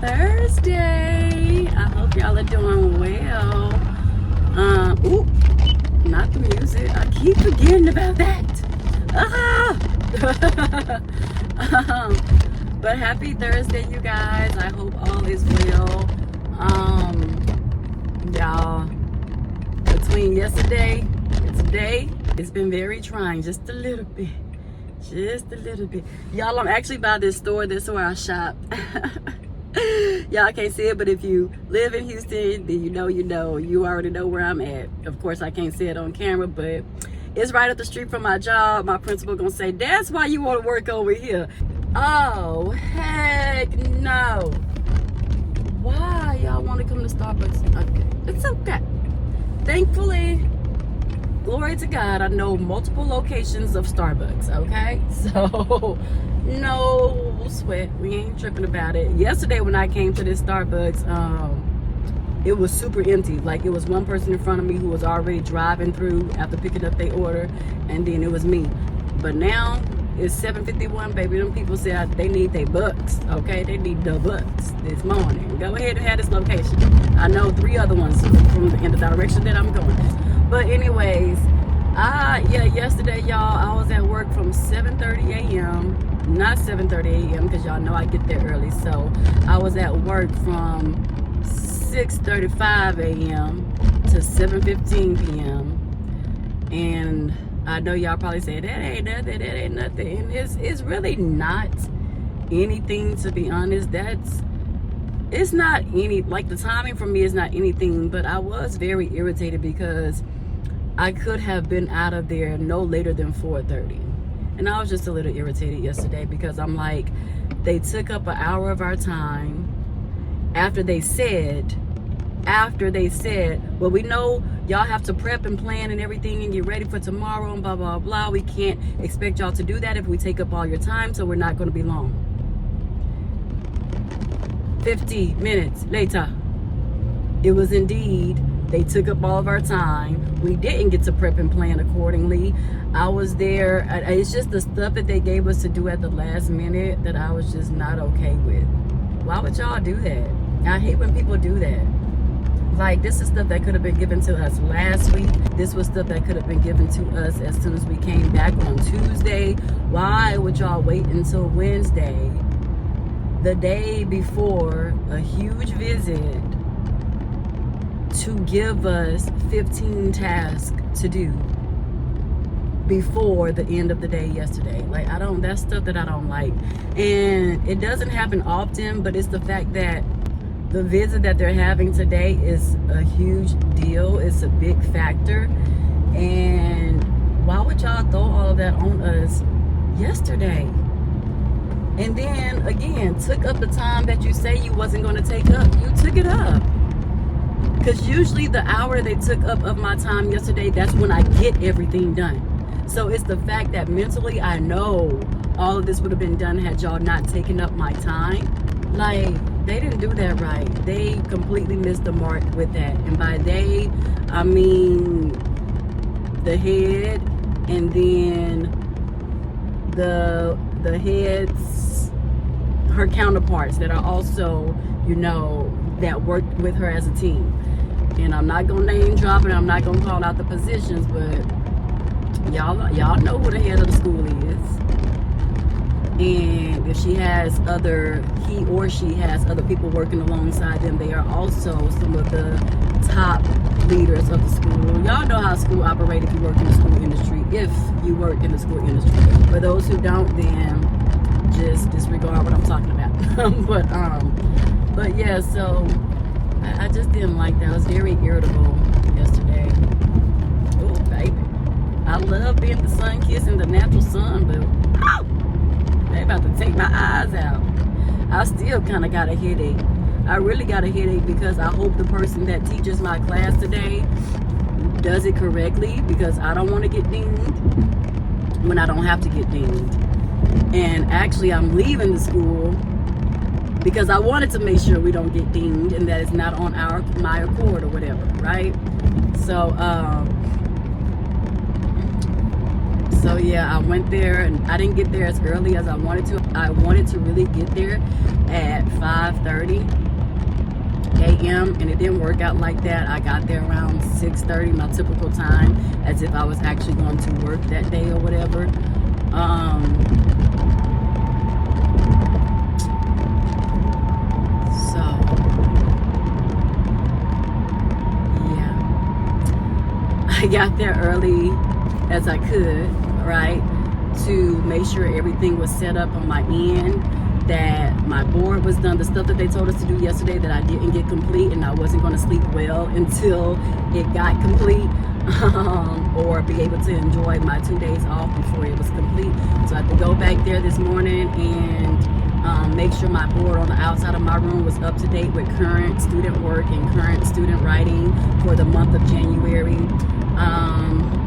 Thursday. I hope y'all are doing well. Ooh, not the music. I keep forgetting about that. But happy Thursday, you guys. I hope all is well. Y'all, between yesterday and today, it's been very trying, just a little bit. Just a little bit. Y'all, I'm actually by this store. This is where I shop. Y'all can't see it, but if you live in Houston, then you know. You already know where I'm at. Of course, I can't see it on camera, but it's right up the street from my job. My principal gonna say, that's why you want to work over here. Oh, heck no. Why y'all want to come to Starbucks? Okay, it's okay. Thankfully, glory to God, I know multiple locations of Starbucks, okay? So, no sweat. We ain't tripping about it. Yesterday when I came to this Starbucks, it was super empty. Like, it was one person in front of me who was already driving through after picking up their order, and then it was me. But now, it's 7:51, baby. Them people said they need their bucks, okay? They need the bucks this morning. Go ahead and have this location. I know 3 other ones in the direction that I'm going. But anyways, yesterday, y'all, I was at work from 7:30 a.m. Not 7:30 a.m. because y'all know I get there early. So I was at work from 6:35 a.m. to 7:15 p.m. And I know y'all probably say, that ain't nothing. And it's really not anything, to be honest. It's not any, like, the timing for me is not anything, but I was very irritated because I could have been out of there no later than 4:30. And I was just a little irritated yesterday because I'm like, they took up an hour of our time after they said, well, we know y'all have to prep and plan and everything and get ready for tomorrow and blah, blah, blah. We can't expect y'all to do that if we take up all your time, so we're not going to be long. 50 minutes later, it was indeed, they took up all of our time. We didn't get to prep and plan accordingly. I was there. It's just the stuff that they gave us to do at the last minute that I was just not okay with. Why would y'all do that? I hate when people do that. Like, this is stuff that could have been given to us last week. This was stuff that could have been given to us as soon as we came back on Tuesday. Why would y'all wait until Wednesday, the day before a huge visit, to give us 15 tasks to do before the end of the day yesterday? Like, that's stuff that I don't like. And it doesn't happen often, but it's the fact that the visit that they're having today is a huge deal. It's a big factor. And why would y'all throw all of that on us yesterday? And then, again, took up the time that you say you wasn't going to take up. You took it up. Because usually the hour they took up of my time yesterday, that's when I get everything done. So it's the fact that mentally I know all of this would have been done had y'all not taken up my time. Like, they didn't do that right. They completely missed the mark with that. And by they, I mean the head, and then the heads, her counterparts that are also, that worked with her as a team. And I'm not gonna name drop it, I'm not gonna call out the positions, but y'all know who the head of the school is. And if he or she has other people working alongside them, they are also some of the top leaders of the school. Y'all know how school operates if you work in the school industry, For those who don't, then just disregard what I'm talking about. But yeah, so I just didn't like that. I was very irritable yesterday. Oh, baby. I love being the sun kissing the natural sun, but they about to take my eyes out. I still kind of got a headache. I really got a headache because I hope the person that teaches my class today does it correctly, because I don't want to get dinged when I don't have to get dinged. And actually, I'm leaving the school because I wanted to make sure we don't get dinged and that it's not on my accord or whatever, right? So So yeah, I went there and I didn't get there as early as I wanted to. I wanted to really get there at 5:30 a.m. and it didn't work out like that. I got there around 6:30, my typical time, as if I was actually going to work that day or whatever. So yeah, I got there early as I could, right, to make sure everything was set up on my end, that my board was done, the stuff that they told us to do yesterday that I didn't get complete, and I wasn't going to sleep well until it got complete, or be able to enjoy my 2 days off before it was complete. So I had to go back there this morning and make sure my board on the outside of my room was up to date with current student work and current student writing for the month of January.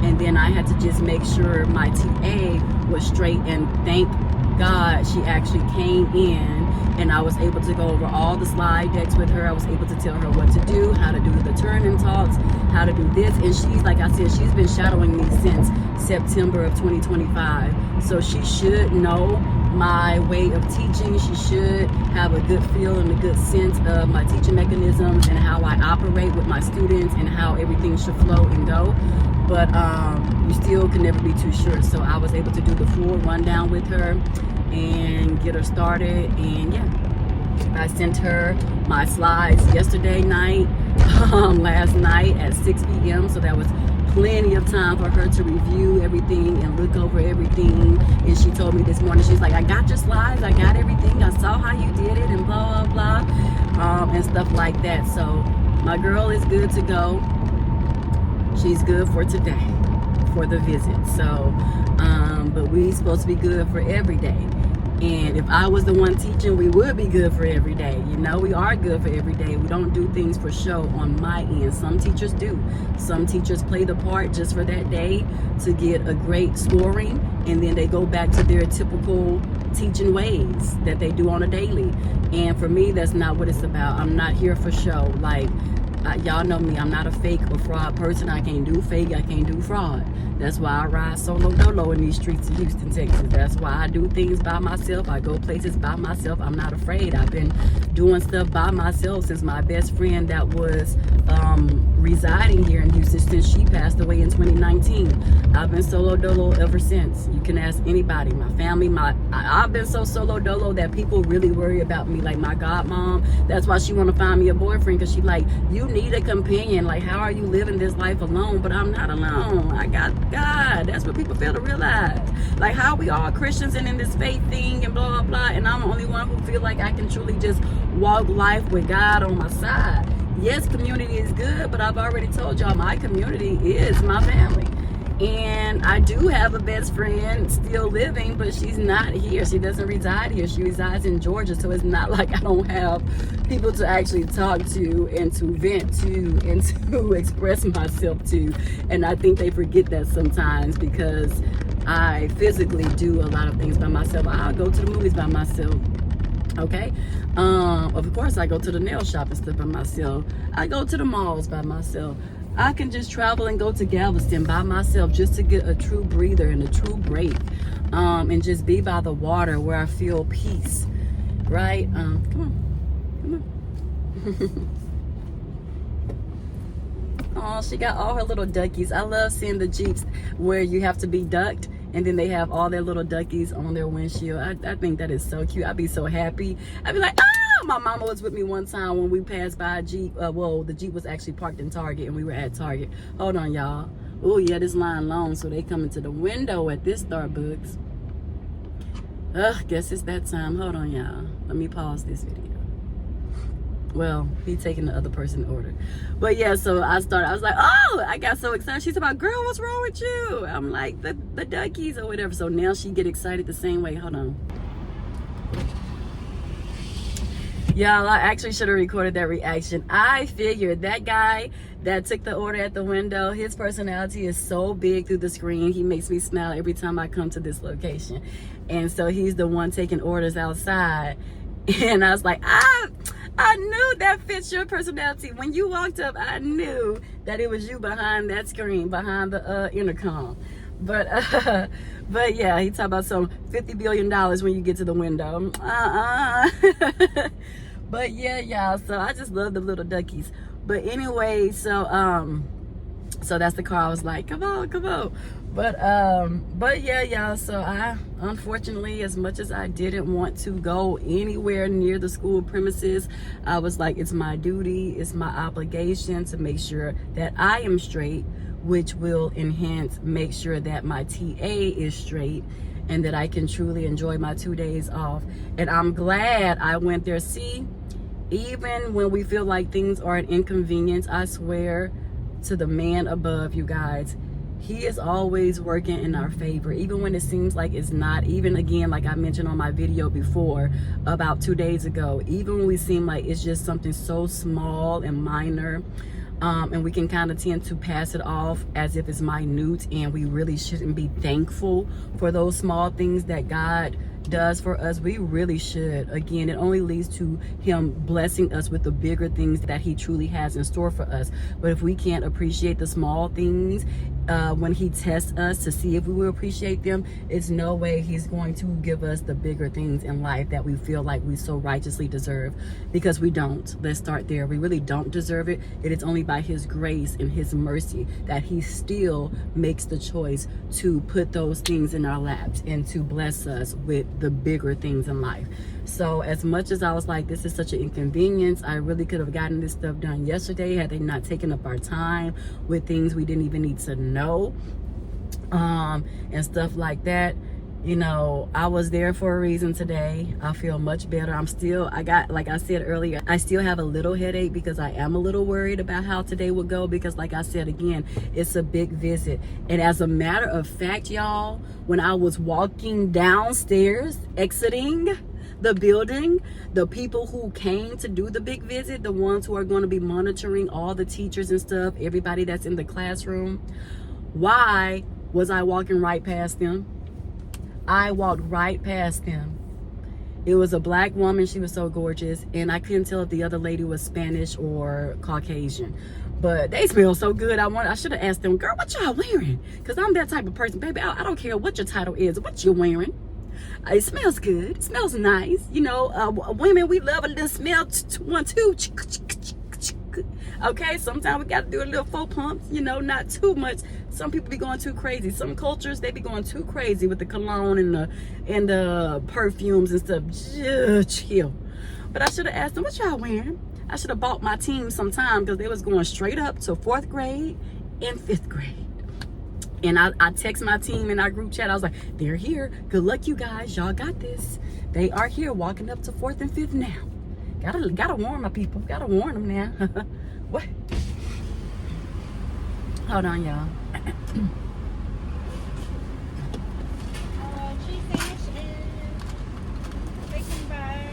And then I had to just make sure my TA was straight, and thank God she actually came in and I was able to go over all the slide decks with her. I was able to tell her what to do, how to do the turn-in talks, how to do this. And she's, like I said, she's been shadowing me since September of 2025. So she should know my way of teaching. She should have a good feel and a good sense of my teaching mechanisms and how I operate with my students and how everything should flow and go. But you still can never be too sure. So I was able to do the full rundown with her and get her started. And yeah, I sent her my slides yesterday night, last night at 6 p.m. So that was plenty of time for her to review everything and look over everything. And she told me this morning, she's like, I got your slides, I got everything, I saw how you did it, and blah, blah, blah, and stuff like that. So my girl is good to go. She's good for today, for the visit. So, but we supposed to be good for every day. And if I was the one teaching, we would be good for every day. You know, we are good for every day. We don't do things for show on my end. Some teachers do. Some teachers play the part just for that day to get a great scoring, and then they go back to their typical teaching ways that they do on a daily. And for me, that's not what it's about. I'm not here for show. Like, y'all know me, I'm not a fake or fraud person. I can't do fake, I can't do fraud. That's why I ride solo dolo in these streets of Houston, Texas. That's why I do things by myself. I go places by myself. I'm not afraid. I've been doing stuff by myself since my best friend that was residing here in Houston, since she passed away in 2019. I've been solo dolo ever since. You can ask anybody, my family, I've been so solo dolo that people really worry about me. Like my godmom, that's why she want to find me a boyfriend, because she like, you need a companion. Like, how are you living this life alone? But I'm not alone. I got God. That's what people fail to realize. Like, how we all Christians and in this faith thing and blah, blah, blah, and I'm the only one who feel like I can truly just walk life with God on my side. Yes, community is good, but I've already told y'all my community is my family. And I do have a best friend still living, but she's not here. She doesn't reside here. She resides in Georgia. So it's not like I don't have people to actually talk to and to vent to and to express myself to. And I think they forget that sometimes, because I physically do a lot of things by myself. I'll go to the movies by myself. Okay, of course I go to the nail shop and stuff by myself. I go to the malls by myself. I can just travel and go to Galveston by myself just to get a true breather and a true break, and just be by the water where I feel peace, right? Come on. Oh, she got all her little duckies. I love seeing the Jeeps where you have to be ducked, and then they have all their little duckies on their windshield. I think that is so cute. I'd be so happy. I'd be like, ah! My mama was with me one time when we passed by a Jeep. Well, the Jeep was actually parked in Target, and we were at Target. Hold on, y'all. Oh, yeah, this line long, so they coming to the window at this Starbucks. Ugh, guess it's that time. Hold on, y'all. Let me pause this video. Well, he taking the other person's order. But yeah, so I was like, oh, I got so excited. She's about, girl, what's wrong with you? I'm like, the duckies or whatever. So now she get excited the same way. Hold on. Y'all, I actually should have recorded that reaction. I figured that guy that took the order at the window, his personality is so big through the screen. He makes me smile every time I come to this location. And so he's the one taking orders outside. And I was like, I knew that fits your personality. When you walked up, I knew that it was you behind that screen, behind the intercom. But But yeah, he talked about some $50 billion when you get to the window. But yeah, y'all, so I just love the little duckies. But anyway, so that's the car. I was like, come on, come on. But yeah, y'all, so I, unfortunately, as much as I didn't want to go anywhere near the school premises, I was like, it's my duty, it's my obligation to make sure that I am straight, which will make sure that my TA is straight and that I can truly enjoy my 2 days off. And I'm glad I went there. See, even when we feel like things are an inconvenience, I swear to the man above, you guys, he is always working in our favor, even when it seems like it's not. Even again, like I mentioned on my video before about 2 days ago, even when we seem like it's just something so small and minor, and we can kind of tend to pass it off as if it's minute, and we really shouldn't be thankful for those small things that God does for us. We really should. Again, it only leads to him blessing us with the bigger things that he truly has in store for us. But if we can't appreciate the small things, when he tests us to see if we will appreciate them, it's no way he's going to give us the bigger things in life that we feel like we so righteously deserve, because we don't. Let's start there. We really don't deserve it. It is only by his grace and his mercy that he still makes the choice to put those things in our laps and to bless us with the bigger things in life. So as much as I was like, this is such an inconvenience, I really could have gotten this stuff done yesterday had they not taken up our time with things we didn't even need to know, and stuff like that. You know, I was there for a reason today. I feel much better. Like I said earlier, I still have a little headache because I am a little worried about how today will go, because like I said again, it's a big visit. And as a matter of fact, y'all, when I was walking downstairs, exiting the building, the people who came to do the big visit, the ones who are going to be monitoring all the teachers and stuff, everybody that's in the classroom, why was I walking right past them? I walked right past them. It was a black woman. She was so gorgeous, and I couldn't tell if the other lady was Spanish or Caucasian, but they smell so good. I should have asked them, girl, what y'all wearing? Because I'm that type of person, baby. I don't care what your title is, what you're wearing. It smells good. It smells nice. You know, women, we love a little smell. 1, 2. Okay, sometimes we got to do a little faux pumps, you know, not too much. Some people be going too crazy. Some cultures, they be going too crazy with the cologne and the perfumes and stuff. Just chill. But I should have asked them, what y'all wearing? I should have bought my team some time, because they was going straight up to 4th grade and 5th grade. And I text my team in our group chat. I was like, they're here. Good luck, you guys. Y'all got this. They are here, walking up to 4th and 5th now. Gotta warn my people. Gotta warn them now. What? Hold on, y'all. Cheese sandwich and bacon by...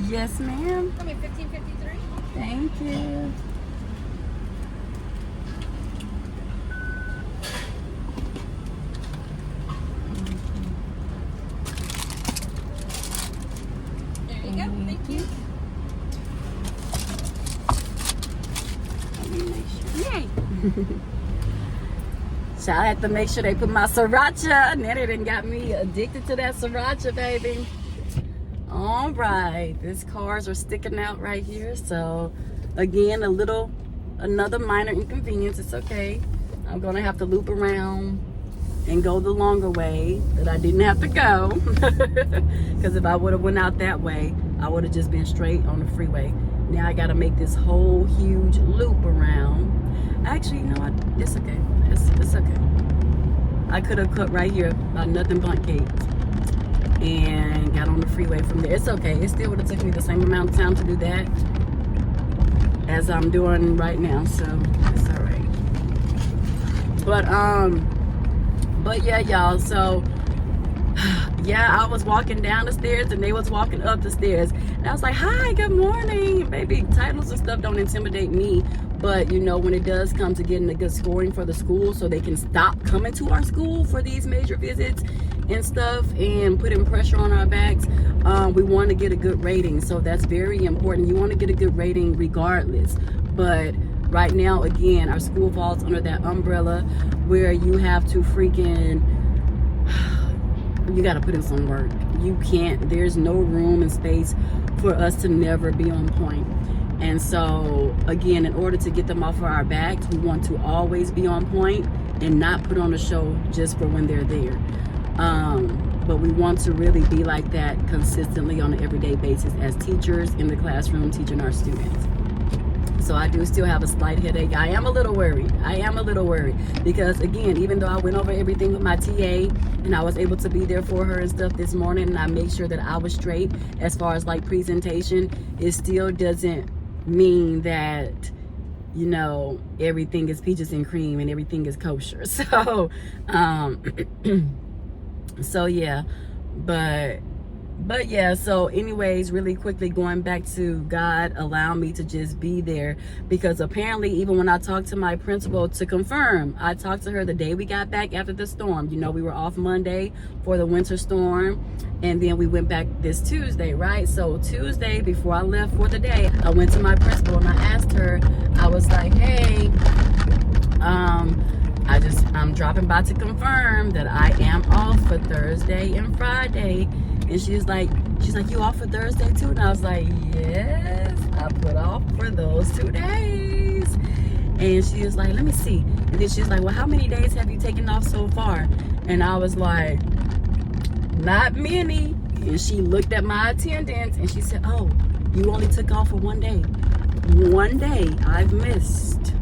Yes, ma'am. Tell me, $15.53. Thank you. There you go. Thank you. Yay. So I had to make sure they put my sriracha, and then it done got me addicted to that sriracha, baby. All right, these cars are sticking out right here. So again, another minor inconvenience. It's okay. I'm gonna have to loop around and go the longer way that I didn't have to go. Because if I would have went out that way, I would have just been straight on the freeway. Now I gotta make this whole huge loop around. Actually, you know what? It's okay. It's okay. I could have cut right here by nothing but gate and got on the freeway from there. It's okay. It still would have taken me the same amount of time to do that as I'm doing right now. So it's all right. But yeah, y'all. So yeah, I was walking down the stairs and they was walking up the stairs. And I was like, hi, good morning. Baby, titles and stuff don't intimidate me. But, you know, when it does come to getting a good scoring for the school so they can stop coming to our school for these major visits and stuff and putting pressure on our backs, we want to get a good rating. So that's very important. You want to get a good rating regardless. But right now, again, our school falls under that umbrella where you have to freaking you got to put in some work. You can't, there's no room and space for us to never be on point. And so again, in order to get them off of our backs, we want to always be on point and not put on a show just for when they're there. But we want to really be like that consistently on an everyday basis as teachers in the classroom teaching our students. So I do still have a slight headache. I am a little worried. Because again, even though I went over everything with my TA and I was able to be there for her and stuff this morning, and I made sure that I was straight as far as like presentation, it still doesn't mean that, you know, everything is peaches and cream and everything is kosher. So so yeah, but yeah, so anyways, really quickly going back to God allow me to just be there, because apparently even when I talked to my principal to confirm, I talked to her the day we got back after the storm. You know, we were off Monday for the winter storm, and then we went back this Tuesday, right? So Tuesday, before I left for the day, I went to my principal and I asked her, I was like, hey, I'm dropping by to confirm that I am off for Thursday and Friday. And she's like, you off for Thursday too? And I was like, yes, I put off for those 2 days. And she was like, let me see. And then she's like, well, how many days have you taken off so far? And I was like, not many. And she looked at my attendance and she said, oh, you only took off for 1 day. 1 day I've missed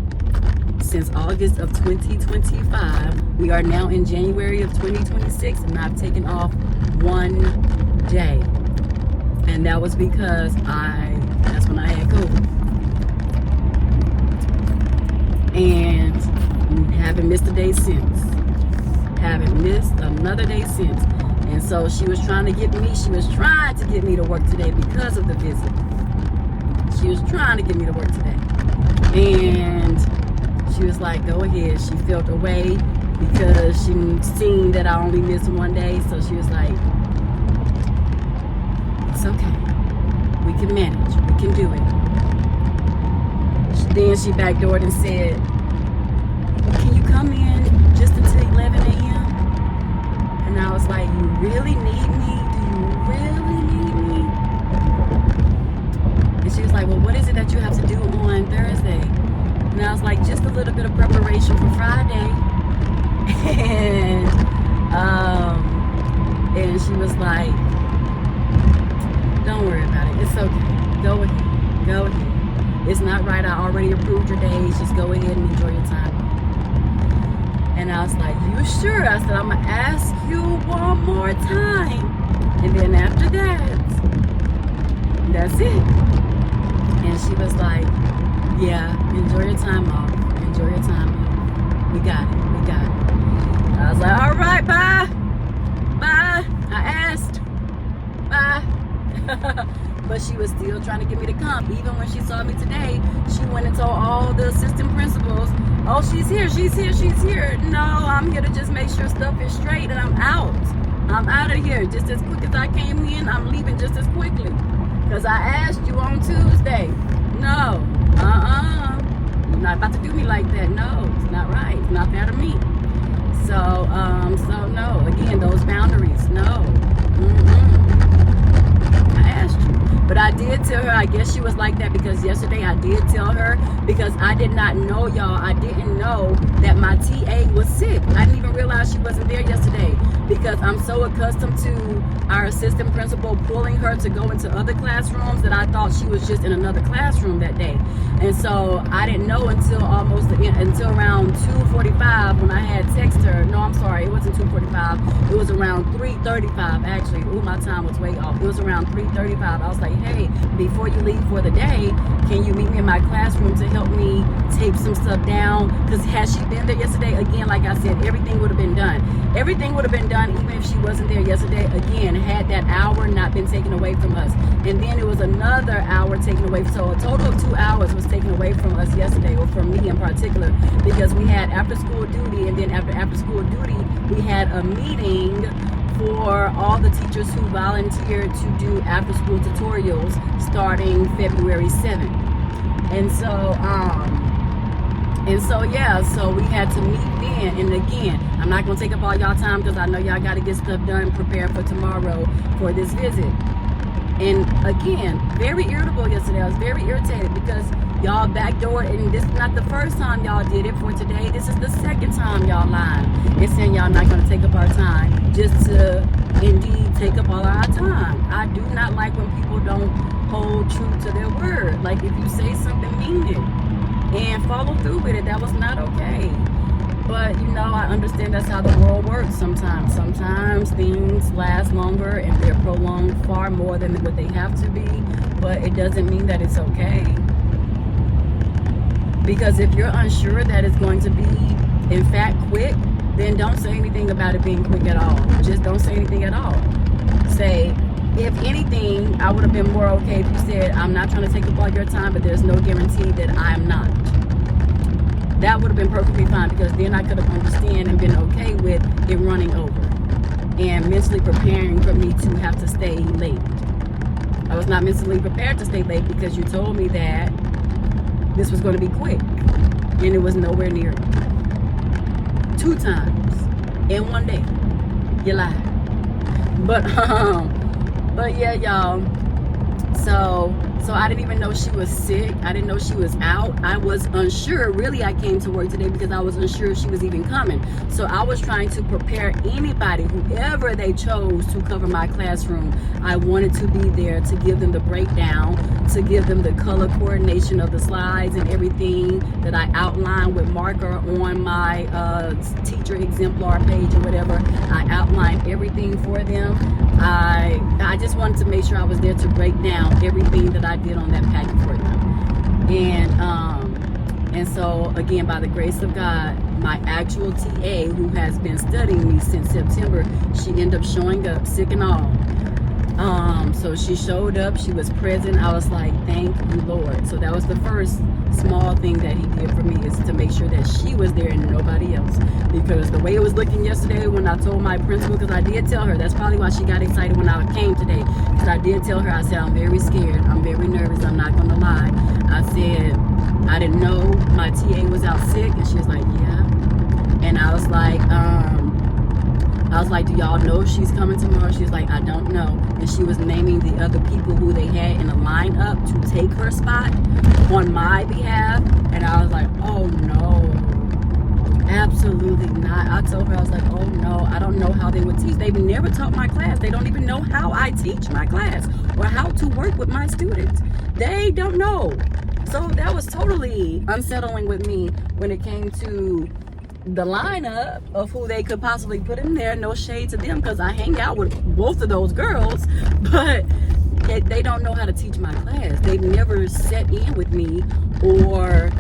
since August of 2025. We are now in January of 2026, and I've taken off 1 day. And that was because that's when I had COVID. And haven't missed a day since. Haven't missed another day since. And so she was trying to get me to work today because of the visit. She was trying to get me to work today. And she was like, go ahead. She felt away because she seen that I only missed 1 day. So she was like, it's okay. We can manage. We can do it. Then she backdoored and said, well, can you come in just until 11 a.m.? And I was like, you really need me? Do you really need me? And she was like, well, what is it that you have to do on Thursday? And I was like, just a little bit of preparation for Friday. And she was like, don't worry about it. It's okay. Go ahead. Go ahead. It's not right. I already approved your days. Just go ahead and enjoy your time off. And I was like, you sure? I said, I'm going to ask you one more time. And then after that, that's it. And she was like, yeah, enjoy your time off. Enjoy your time off. We got it. We got it. I was like, all right, bye. Bye. I asked. Bye. But she was still trying to get me to come. Even when she saw me today, she went and told all the assistant principals, oh, she's here, she's here, she's here. No, I'm here to just make sure stuff is straight, and I'm out. I'm out of here. Just as quick as I came in, I'm leaving just as quickly. Because I asked you on Tuesday. No. You're not about to do me like that. No, it's not right. It's not fair to me. So no. Again, those boundaries. No. I asked you. But I did tell her, I guess she was like that because yesterday I did tell her, because I did not know, y'all. I didn't know that my TA was sick. I didn't even realize she wasn't there yesterday because I'm so accustomed to our assistant principal pulling her to go into other classrooms that I thought she was just in another classroom that day. And so I didn't know until around 2:45 when I had texted her. No, I'm sorry, it wasn't 2:45. It was around 3:35 actually. Ooh, my time was way off. It was around 3:35. I was like, hey, before you leave for the day, can you meet me in my classroom to help me tape some stuff down? Because had she been there yesterday, again, like I said, everything would have been done. Everything would have been done even if she wasn't there yesterday. Again, had that hour not been taken away from us. And then it was another hour taken away. So a total of 2 hours was taken away from us yesterday, or from me in particular, because we had after school duty, and then after school duty, we had a meeting for all the teachers who volunteered to do after school tutorials starting February 7th. And so And so yeah, so we had to meet then. And again, I'm not gonna take up all y'all time because I know y'all gotta get stuff done, prepare for tomorrow for this visit. And again, very irritable yesterday. I was very irritated because y'all backdoored, and this is not the first time y'all did it for today. This is the second time y'all lied and saying y'all not gonna take up our time just to indeed take up all our time. I do not like when people don't hold true to their word. Like if you say something, mean it and follow through with it. That was not okay. But you know, I understand that's how the world works sometimes. Sometimes things last longer and they're prolonged far more than what they have to be. But it doesn't mean that it's okay. Because if you're unsure that it's going to be, in fact, quick, then don't say anything about it being quick at all. Just don't say anything at all. Say, if anything, I would have been more okay if you said, I'm not trying to take up all your time, but there's no guarantee that I'm not. That would have been perfectly fine, because then I could have understood and been okay with it running over and mentally preparing for me to have to stay late. I was not mentally prepared to stay late because you told me that this was going to be quick, and it was nowhere near it. 2 times in one day. You lied. But yeah, y'all. So I didn't even know she was sick. I didn't know she was out. I was unsure. Really, I came to work today because I was unsure if she was even coming. So I was trying to prepare anybody, whoever they chose to cover my classroom. I wanted to be there to give them the breakdown, to give them the color coordination of the slides and everything that I outlined with marker on my teacher exemplar page or whatever. I outlined everything for them. I just wanted to make sure I was there to break down everything that I did on that packet for them. And so again, by the grace of God, my actual TA, who has been studying me since September, she ended up showing up sick and all. So she showed up, she was present. I was like, thank you, Lord. So that was the first small thing that he did for me, is to make sure that she was there and nobody else. Because the way it was looking yesterday when I told my principal, because I did tell her, that's probably why she got excited when I came today, because I did tell her, I said, I'm very scared, I'm very nervous, I'm not gonna lie. I said, I didn't know my TA was out sick, and she was like, yeah. And I was like, do y'all know if she's coming tomorrow? She was like, I don't know. And she was naming the other people who they had in a lineup to take her spot on my behalf. And I was like, oh no, absolutely not. I told her, I was like, oh no, I don't know how they would teach. They've never taught my class. They don't even know how I teach my class or how to work with my students. They don't know. So that was totally unsettling with me when it came to the lineup of who they could possibly put in there. No shade to them, because I hang out with both of those girls, but they don't know how to teach my class. They've never sat in with me or,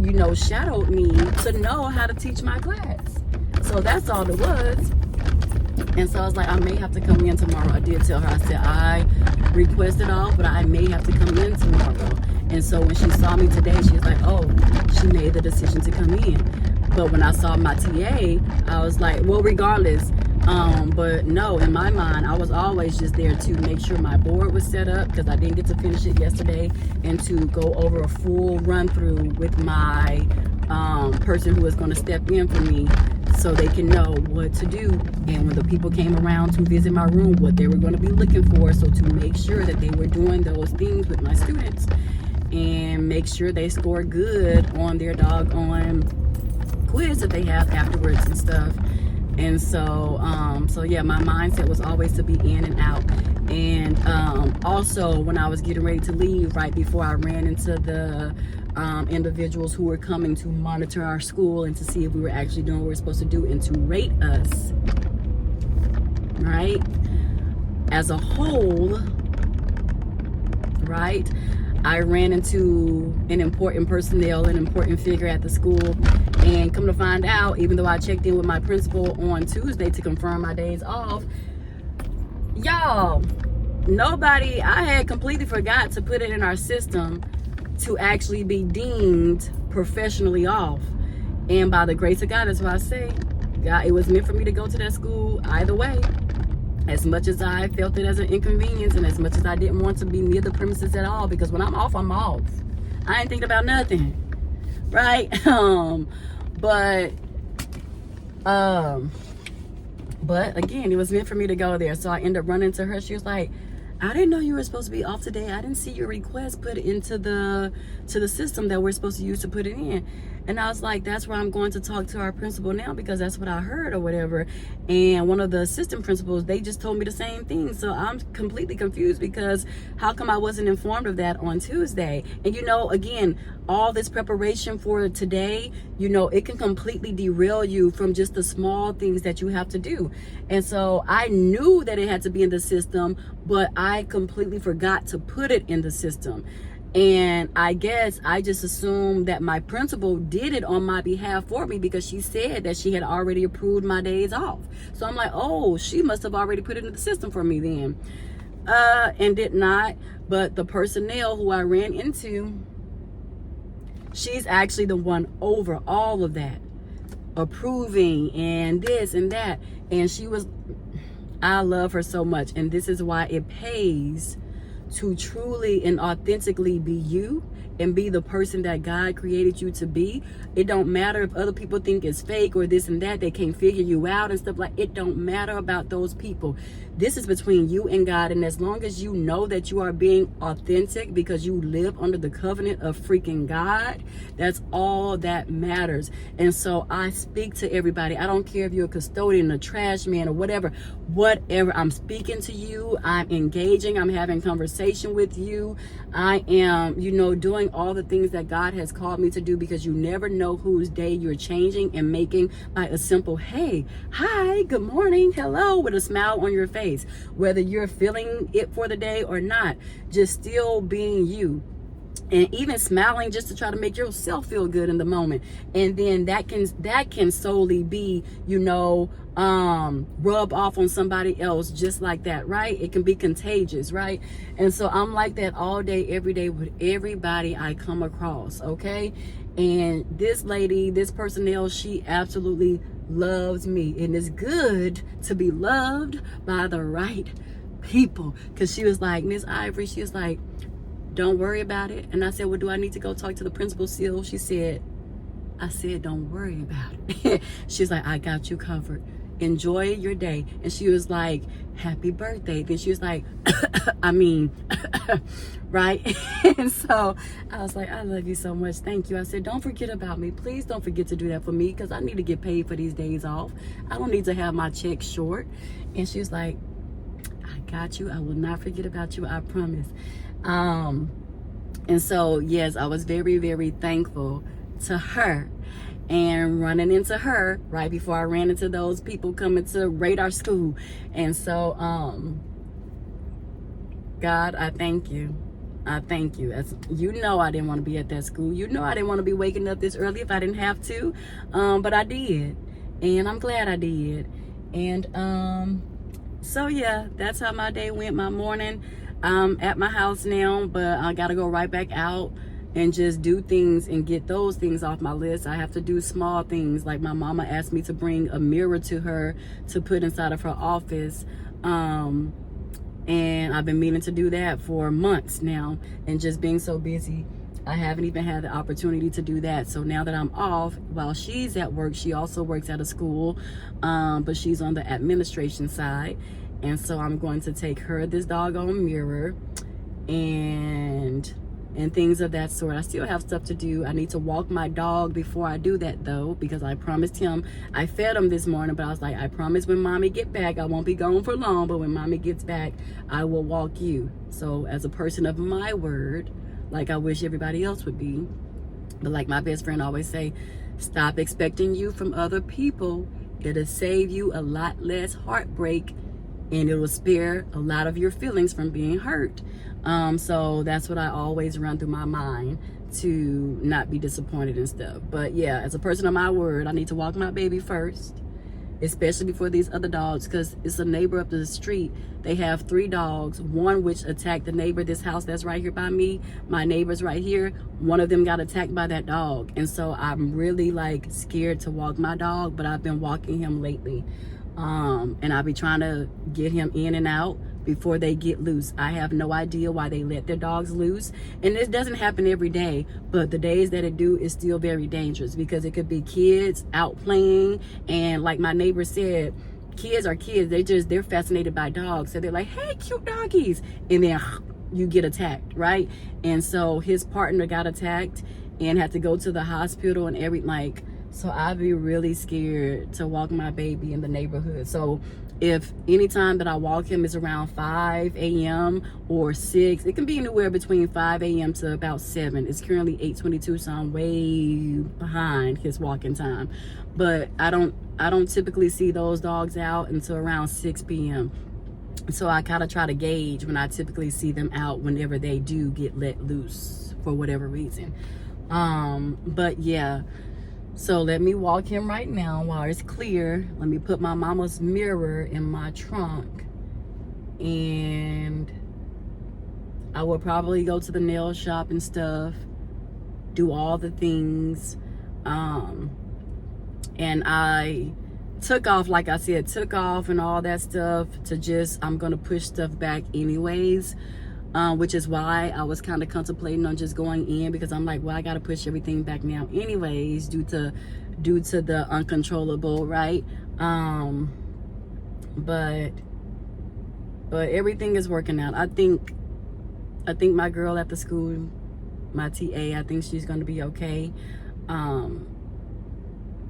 you know, shadowed me to know how to teach my class. So that's all it was. And so I was like, I may have to come in tomorrow. I did tell her, I said, I requested off, but I may have to come in tomorrow. And so when she saw me today, she was like, oh, she made the decision to come in. But when I saw my TA, I was like, well, regardless. But no, in my mind, I was always just there to make sure my board was set up, because I didn't get to finish it yesterday, and to go over a full run through with my person who was going to step in for me, so they can know what to do. And when the people came around to visit my room, what they were going to be looking for, so to make sure that they were doing those things with my students and make sure they score good on their doggone quiz that they have afterwards and stuff. And so yeah, my mindset was always to be in and out. And also, when I was getting ready to leave, right before I ran into the individuals who were coming to monitor our school and to see if we were actually doing what we were supposed to do and to rate us, right, as a whole, right, I ran into an important personnel, an important figure at the school, and come to find out, even though I checked in with my principal on Tuesday to confirm my days off, y'all, I had completely forgot to put it in our system to actually be deemed professionally off. And by the grace of God, that's why I say, God, it was meant for me to go to that school either way. As much as I felt it as an inconvenience, and as much as I didn't want to be near the premises at all, because when I'm off, I'm off. I ain't thinking about nothing. right? But again, it was meant for me to go there. So I ended up running to her. She was like, I didn't know you were supposed to be off today. I didn't see your request put into the system that we're supposed to use to put it in. And I was like, that's where I'm going to talk to our principal now, because that's what I heard or whatever. And one of the assistant principals, they just told me the same thing. So I'm completely confused, because how come I wasn't informed of that on Tuesday? And again, all this preparation for today, it can completely derail you from just the small things that you have to do. And so I knew that it had to be in the system, but I completely forgot to put it in the system. And I guess I just assumed that my principal did it on my behalf for me, because she said that she had already approved my days off. So I'm like, oh, she must have already put it in the system for me then. And did not. But the personnel who I ran into, she's actually the one over all of that, approving and this and that. And I love her so much. And this is why it pays to truly and authentically be you and be the person that God created you to be. It don't matter if other people think it's fake or this and that, they can't figure you out and stuff. Like, it don't matter about those people. This is between you and God. And as long as you know that you are being authentic because you live under the covenant of freaking God, that's all that matters. And so I speak to everybody. I don't care if you're a custodian, a trash man, or whatever. I'm speaking to you. I'm engaging. I'm having conversation with you. I am, doing all the things that God has called me to do, because you never know whose day you're changing and making by a simple, hey, hi, good morning, hello, with a smile on your face. Whether you're feeling it for the day or not, just still being you. And even smiling just to try to make yourself feel good in the moment. And then that can solely be, rub off on somebody else just like that, right? It can be contagious, right? And so I'm like that all day, every day with everybody I come across, okay? And this lady, this personnel, she absolutely loves me. And it's good to be loved by the right people. Because she was like, Miss Ivory, she was like, don't worry about it. And I said, well, do I need to go talk to the principal still? She said, I said, don't worry about it. She's like, I got you covered. Enjoy your day. And she was like, happy birthday. Then she was like, right? And so I was like, I love you so much. Thank you. I said, don't forget about me. Please don't forget to do that for me, because I need to get paid for these days off. I don't need to have my check short. And she was like, I got you. I will not forget about you. I promise. And so, yes, I was very, very thankful to her, and running into her right before I ran into those people coming to raid our school. And so, God, I thank you. I thank you. I didn't want to be at that school. I didn't want to be waking up this early if I didn't have to. But I did. And I'm glad I did. And, so yeah, that's how my day went, my morning. I'm at my house now, but I gotta go right back out and just do things and get those things off my list. I have to do small things, like my mama asked me to bring a mirror to her to put inside of her office. And I've been meaning to do that for months now, and just being so busy, I haven't even had the opportunity to do that. So now that I'm off, while she's at work, she also works at a school, but she's on the administration side. And so I'm going to take her this doggone mirror and things of that sort. I still have stuff to do. I need to walk my dog before I do that, though, because I promised him. I fed him this morning, but I was like, I promise when mommy get back, I won't be gone for long, but when mommy gets back, I will walk you. So as a person of my word, like I wish everybody else would be, but like my best friend always say, stop expecting you from other people. It'll save you a lot less heartbreak, and it will spare a lot of your feelings from being hurt. So that's what I always run through my mind, to not be disappointed and stuff. But yeah, as a person of my word, I need to walk my baby first, especially before these other dogs, because it's a neighbor up the street. They have 3 dogs, one which attacked the neighbor, this house that's right here by me. My neighbor's right here. One of them got attacked by that dog. And so I'm really like scared to walk my dog, but I've been walking him lately. And I'll be trying to get him in and out before they get loose. I have no idea why they let their dogs loose. And this doesn't happen every day, but the days that it do is still very dangerous, because it could be kids out playing. And like my neighbor said, kids are kids. They're fascinated by dogs. So they're like, hey, cute doggies. And then you get attacked, right? And so his partner got attacked and had to go to the hospital and so I'd be really scared to walk my baby in the neighborhood. So if anytime that I walk him is around 5 a.m. or 6, it can be anywhere between 5 a.m. to about 7. It's currently 8:22, so I'm way behind his walking time. But I don't typically see those dogs out until around 6 p.m. So I kind of try to gauge when I typically see them out whenever they do get let loose for whatever reason. But yeah. So let me walk him right now while it's clear. Let me put my mama's mirror in my trunk. And I will probably go to the nail shop and stuff. Do all the things. And I took off, like I said, and all that stuff to I'm going to push stuff back anyways. Which is why I was kind of contemplating on just going in, because I'm like, well, I got to push everything back now anyways due to the uncontrollable, right? But everything is working out. I think my girl at the school, my TA, I think she's going to be okay.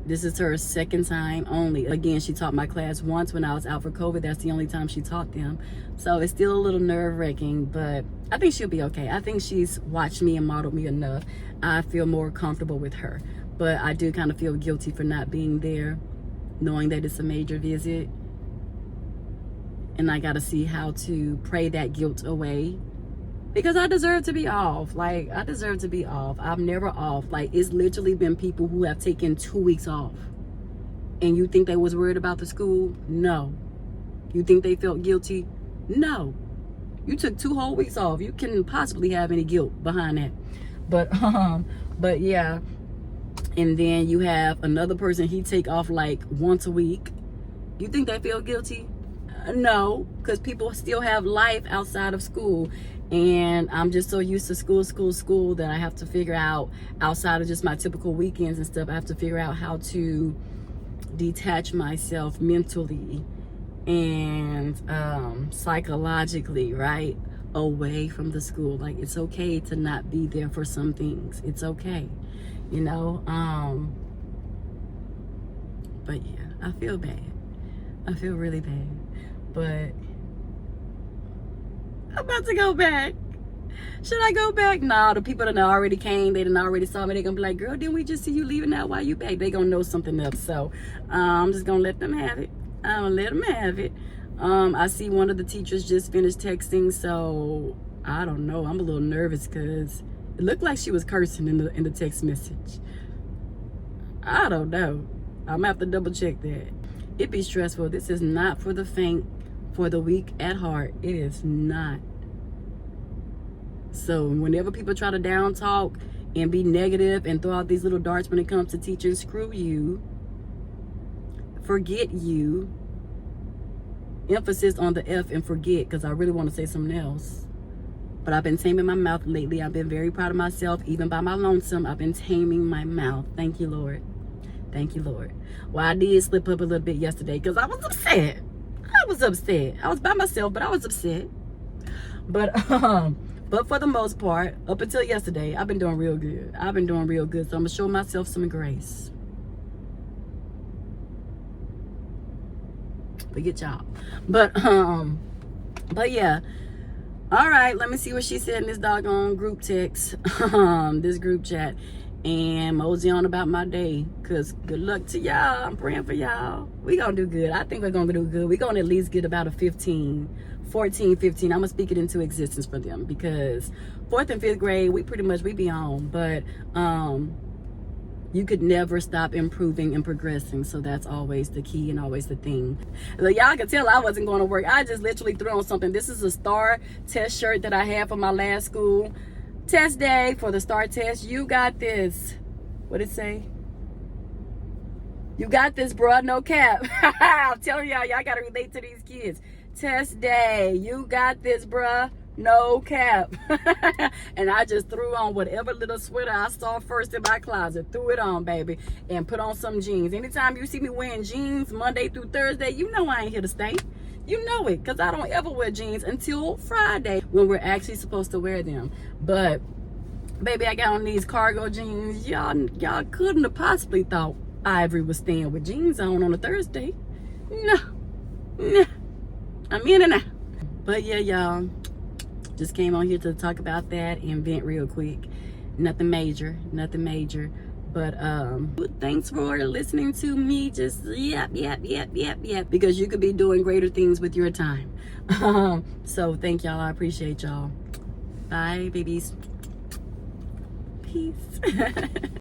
This is her second time only. Again, she taught my class once when I was out for COVID. That's the only time she taught them. So it's still a little nerve-wracking, but I think she'll be okay. I think she's watched me and modeled me enough. I feel more comfortable with her. But I do kind of feel guilty for not being there, knowing that it's a major visit. And I got to see how to pray that guilt away. Because I deserve to be off. Like, I deserve to be off. I'm never off. Like, it's literally been people who have taken 2 weeks off. And you think they was worried about the school? No. You think they felt guilty? No. You took 2 whole weeks off. You couldn't possibly have any guilt behind that. But yeah. And then you have another person, he take off like once a week. You think they feel guilty? No, because people still have life outside of school. And I'm just so used to school that I have to figure out, outside of just my typical weekends and stuff, I have to figure out how to detach myself mentally and psychologically, right, away from the school. Like, it's okay to not be there for some things. It's okay, you know. But yeah, I feel bad. I feel really bad. But I'm about to go back. Should I go back? Nah, the people that already came, they done already saw me. They gonna be like, girl, didn't we just see you leaving out? Why you back? They gonna know something else. So I'm just gonna let them have it. I'm gonna let them have it. I see one of the teachers just finished texting, so I don't know. I'm a little nervous because it looked like she was cursing in the text message. I don't know. I'm gonna have to double check that. It be stressful. This is not for the faint, for the weak at heart. It is not. So whenever people try to down talk and be negative and throw out these little darts when it comes to teaching, screw you. Forget you. Emphasis on the F and forget, because I really want to say something else. But I've been taming my mouth lately. I've been very proud of myself. Even by my lonesome, I've been taming my mouth. Thank you, Lord. Thank you, Lord. Well, I did slip up a little bit yesterday because I was upset. I was by myself, but I was upset. But for the most part, up until yesterday, I've been doing real good. So I'm gonna show myself some grace. Forget y'all. But yeah. All right, let me see what she said in this doggone group text, this group chat, and mosey on about my day, because good luck to y'all. I'm praying for y'all. We gonna do good. I think we're gonna do good. We're gonna at least get about a 14, 15. I'm gonna speak it into existence for them, because 4th and 5th grade, we be on, but you could never stop improving and progressing. So that's always the key and always the thing. Like, y'all can tell I wasn't going to work. I just literally threw on something. This is a STAR test shirt that I had for my last school test day for the STAR test. You got this. What did it say? You got this, bro. No cap. I'm telling y'all got to relate to these kids. Test day. You got this, bruh. No cap. And I just threw on whatever little sweater I saw first in my closet. Threw it on, baby. And put on some jeans. Anytime you see me wearing jeans Monday through Thursday, you know I ain't here to stay. You know it. Because I don't ever wear jeans until Friday when we're actually supposed to wear them. But, baby, I got on these cargo jeans. Y'all couldn't have possibly thought Ivory was staying with jeans on a Thursday. No. I'm in and out. But yeah, y'all. Just came on here to talk about that and vent real quick. Nothing major. But thanks for listening to me. Just yep. Because you could be doing greater things with your time. So thank y'all. I appreciate y'all. Bye, babies. Peace.